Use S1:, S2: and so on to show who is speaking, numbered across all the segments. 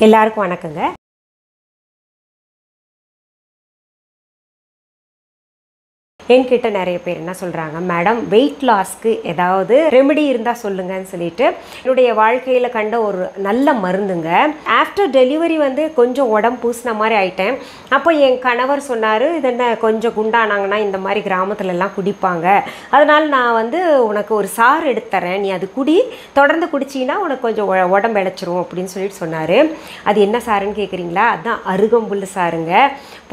S1: எல்லாருக்கும் வணக்கங்க. என்கிட்ட நிறைய பேர் என்ன சொல்கிறாங்க, மேடம் வெயிட் லாஸ்க்கு ஏதாவது ரெமெடி இருந்தால் சொல்லுங்கன்னு சொல்லிட்டு என்னுடைய வாழ்க்கையில் கண்ட ஒரு நல்ல மருந்துங்க. ஆஃப்டர் டெலிவரி கொஞ்சம் உடம்பு பூசின மாதிரி ஆயிட்டேன். அப்போ என் கணவர் சொன்னார், இது என்ன கொஞ்சம் குண்டானாங்கன்னா இந்த மாதிரி கிராமத்துலலாம் குடிப்பாங்க, அதனால் நான் உனக்கு ஒரு சாறு எடுத்துறேன், நீ அது குடி, தொடர்ந்து குடிச்சின்னா உனக்கு கொஞ்சம் உடம்பு இழைச்சிரும் அப்படின்னு சொல்லிட்டு சொன்னார். அது என்ன சாருன்னு கேட்குறீங்களா? அதுதான் அருகம்புல் சாருங்க.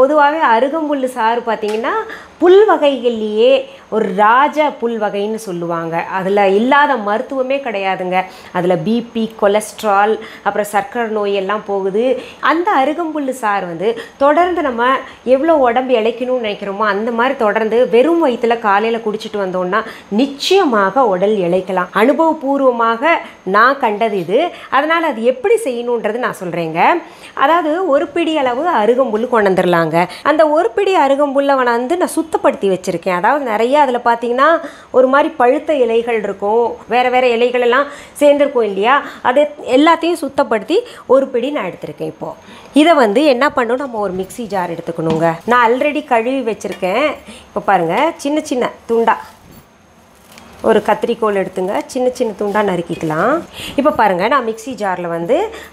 S1: பொதுவாகவே அருகம்புல் சாறு பார்த்திங்கன்னா புல் வகைகள்லேயே ஒரு ராஜ புல் வகைன்னு சொல்லுவாங்க. அதில் இல்லாத மருத்துவமே கிடையாதுங்க. அதில் பிபி, கொலஸ்ட்ரால், அப்புறம் சர்க்கரை நோய் எல்லாம் போகுது. அந்த அருகம்புல் சார் தொடர்ந்து நம்ம எவ்வளோ உடம்பு இழைக்கணும்னு நினைக்கிறோமோ அந்த மாதிரி தொடர்ந்து வெறும் வயிற்றில் காலையில் குடிச்சிட்டு வந்தோம்னா நிச்சயமாக உடல் இழைக்கலாம். அனுபவபூர்வமாக நான் கண்டது இது. அதனால் அது எப்படி செய்யணுன்றது நான் சொல்கிறேங்க. அதாவது ஒரு பிடி அளவு அருகம்புல் கொண்டு வந்துடலாங்க. அந்த ஒரு பிடி அருகம்புல்லை நான் சுத்தப்படுத்தி வச்சுருக்கேன். அதாவது நிறைய அதில் பார்த்தீங்கன்னா ஒரு மாதிரி பழுத்த இலைகள் இருக்கும், வேறு வேறு இலைகள் எல்லாம் சேர்ந்துருக்கும் இல்லையா? அதை எல்லாத்தையும் சுத்தப்படுத்தி ஒரு பிடி நான் எடுத்திருக்கேன். இப்போது இதை என்ன பண்ணணும், நம்ம ஒரு மிக்ஸி ஜார் எடுத்துக்கணுங்க. நான் ஆல்ரெடி கழுவி வச்சுருக்கேன். இப்போ பாருங்கள், சின்ன சின்ன துண்டா ஒரு கத்திரிக்கோல் எடுத்துங்க, சின்ன சின்ன துண்டாக நறுக்கிக்கலாம். இப்போ பாருங்கள், நான் மிக்ஸி ஜாரில்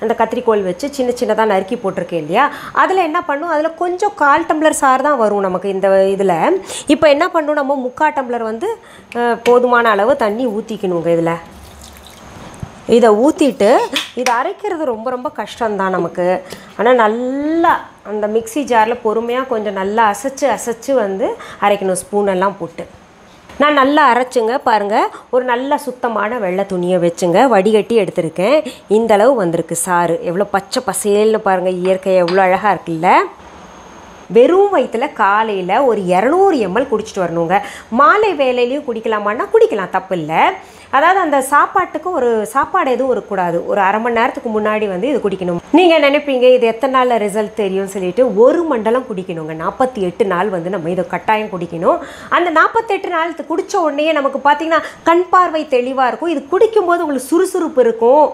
S1: அந்த கத்திரிக்கோல் வச்சு சின்ன சின்னதாக நறுக்கி போட்டிருக்கேன் இல்லையா? அதில் என்ன பண்ணும், அதில் கொஞ்சம் 1/4 டம்ளர் சாறு தான் வரும் நமக்கு இந்த இதில். இப்போ என்ன பண்ணும், நம்ம 3/4 டம்ளர் போதுமான அளவு தண்ணி ஊற்றிக்கணுங்க. இதை ஊற்றிட்டு இதை அரைக்கிறது ரொம்ப ரொம்ப கஷ்டம்தான் நமக்கு. ஆனால் நல்லா அந்த மிக்ஸி ஜாரில் பொறுமையாக கொஞ்சம் நல்லா அசைச்சு அரைக்கணும், ஸ்பூனெல்லாம் போட்டு. நான் நல்லா அரைச்சுங்க. பாருங்கள், ஒரு நல்ல சுத்தமான வெள்ளை துணியை வச்சுங்க வடிகட்டி எடுத்திருக்கேன். இந்தளவு வந்திருக்கு சாறு. எவ்வளோ பச்சை பசேல்னு பாருங்கள், இயற்கை எவ்வளோ அழகாக இருக்குல்ல? வெறும் வயிற்றில் காலையில் ஒரு 200 ml குடிச்சிட்டு வரணுங்க. மாலை வேலையிலையும் குடிக்கலாமான்னா குடிக்கலாம், தப்பு இல்லை. அதாவது அந்த சாப்பாட்டுக்கு ஒரு சாப்பாடு எதுவும் இருக்கக்கூடாது. ஒரு அரை மணி நேரத்துக்கு முன்னாடி இது குடிக்கணும். நீங்கள் நினைப்பீங்க இது எத்தனை நாளில் ரிசல்ட் தெரியும்னு சொல்லிட்டு, 1 மண்டலம் குடிக்கணுங்க. 48 நாள் நம்ம இதை கட்டாயம் குடிக்கணும். அந்த 48 நாள் குடித்த உடனே நமக்கு பார்த்திங்கன்னா கண் பார்வை தெளிவாக இருக்கும். இது குடிக்கும்போது உங்களுக்கு சுறுசுறுப்பு இருக்கும்,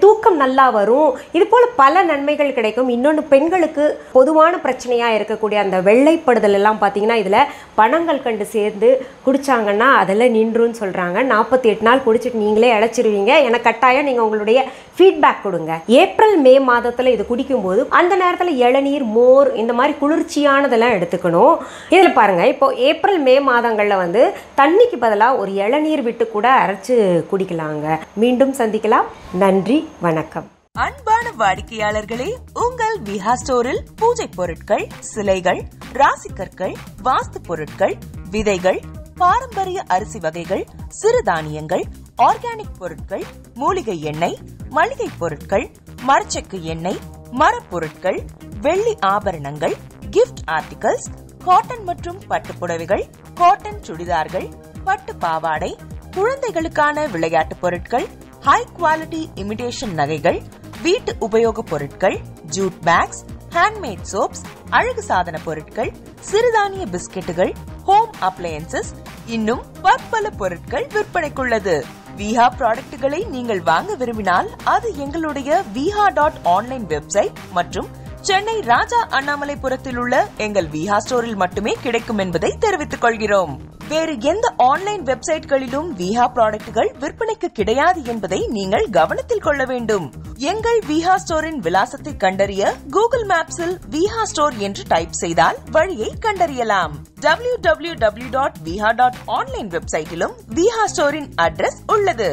S1: தூக்கம் நல்லா வரும். இது போல் பல நன்மைகள் கிடைக்கும். இன்னொன்று, பெண்களுக்கு பொதுவான பிரச்சனையாக இருக்கக்கூடிய அந்த வெள்ளைப்படுதல் எல்லாம் பார்த்திங்கன்னா இதில் பனங்கள் கண்டு சேர்ந்து குடித்தாங்கன்னா அதெல்லாம் நின்றுன்னு சொல்கிறாங்க. 48 நாள் குடிச்சிட்டு நீங்களே இழைச்சிருவீங்க. எனக்கு கட்டாயம் நீங்கள் உங்களுடைய ஃபீட்பேக் கொடுங்க. ஏப்ரல் மே மாதத்தில் இது குடிக்கும்போது அந்த நேரத்தில் இளநீர், மோர், இந்த மாதிரி குளிர்ச்சியானதெல்லாம் எடுத்துக்கணும். இதில் பாருங்கள், இப்போ ஏப்ரல் மே மாதங்களில் தண்ணிக்கு பதிலாக ஒரு இளநீர் விட்டு கூட அரைச்சு குடிக்கலாங்க. மீண்டும் சந்திக்கலாம். நன்றி, வணக்கம்.
S2: அன்பான வாடிக்கையாளர்களே, உங்கள் விஹா ஸ்டோரில் பூஜை பொருட்கள், சிலைகள், ராசிக்கற்கள், வாஸ்து பொருட்கள், விதைகள், பாரம்பரிய அரிசி வகைகள், சிறுதானியங்கள், ஆர்கானிக் பொருட்கள், மூலிகை எண்ணெய், மளிகை பொருட்கள், மரச்செக்கு எண்ணெய், மரப்பொருட்கள், வெள்ளி ஆபரணங்கள், கிஃப்ட் ஆர்டிகல்ஸ், காட்டன் மற்றும் பட்டு புடவைகள், காட்டன் சுடிதார்கள், பட்டு பாவாடை, குழந்தைகளுக்கான விளையாட்டு பொருட்கள், ஹை குவாலிட்டி இமிடேஷன் நகைகள், வீட்டு உபயோக பொருட்கள், ஜூட் பேக்ஸ், ஹேண்ட்மேட் சோப்ஸ், அழகு சாதன பொருட்கள், சிறுதானிய பிஸ்கெட்டுகள், ஹோம் அப்ளையன்சஸ், இன்னும் பற்பல பொருட்கள் விற்பனைக்குள்ளது. விஹா ப்ராடக்ட்களை நீங்கள் வாங்க விரும்பினால் அது எங்களுடைய viha.online வெப்சைட் மற்றும் சென்னை ராஜா அண்ணாமலைபுரத்தில் உள்ள எங்கள் விஹா ஸ்டோரில் மட்டுமே கிடைக்கும் என்பதை தெரிவித்துக் கொள்கிறோம். வேறு எந்த ஆன்லைன் வெப்சைட்களிலும் விஹா ப்ராடக்ட்கள் விற்பனைக்கு கிடையாது என்பதை நீங்கள் கவனத்தில் கொள்ள வேண்டும். எங்கள் விஹா ஸ்டோரின் விலாசத்தை கண்டறிய கூகுள் மேப்ஸில் விஹா ஸ்டோர் என்று டைப் செய்தால் வழியை கண்டறியலாம். www.viha.online வெப்சைட்டிலும் விஹா ஸ்டோரின் அட்ரஸ் உள்ளது.